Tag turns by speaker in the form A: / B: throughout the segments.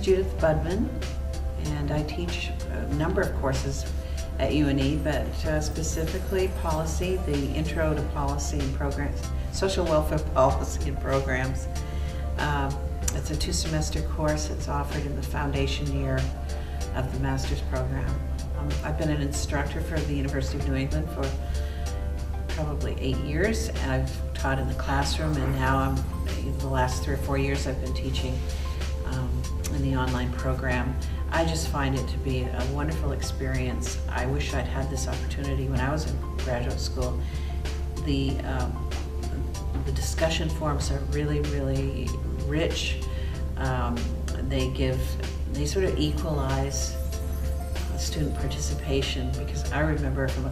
A: Judith Budman, and I teach a number of courses at UNE, but specifically policy, the Intro to Policy and Programs, Social Welfare Policy and Programs. It's a 2-semester course. It's offered in the foundation year of the master's program. I've been an instructor for the University of New England for probably 8 years. I've taught in the classroom, and now in the last 3 or 4 years I've been teaching in the online program. I just find it to be a wonderful experience. I wish I'd had this opportunity when I was in graduate school. The discussion forums are really, really rich. They sort of equalize student participation, because I remember from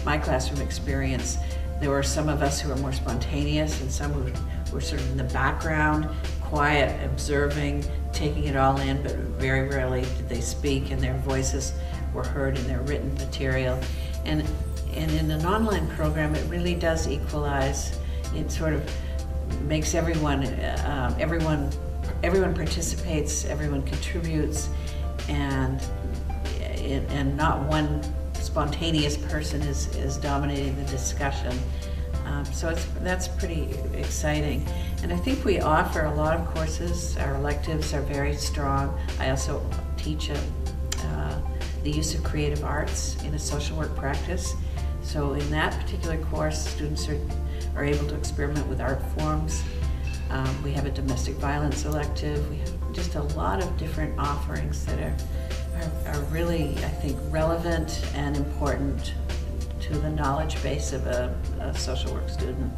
A: my classroom experience, there were some of us who were more spontaneous and some who were sort of in the background, quiet, observing, taking it all in, but very rarely did they speak, and their voices were heard in their written material. And in an online program, it really does equalize. It sort of makes everyone participates, everyone contributes, and not one spontaneous person is dominating the discussion. So that's pretty exciting. And I think we offer a lot of courses. Our electives are very strong. I also teach the use of creative arts in a social work practice. So in that particular course, students are able to experiment with art forms. We have a domestic violence elective. We have just a lot of different offerings that are really, I think, relevant and important to the knowledge base of a social work student.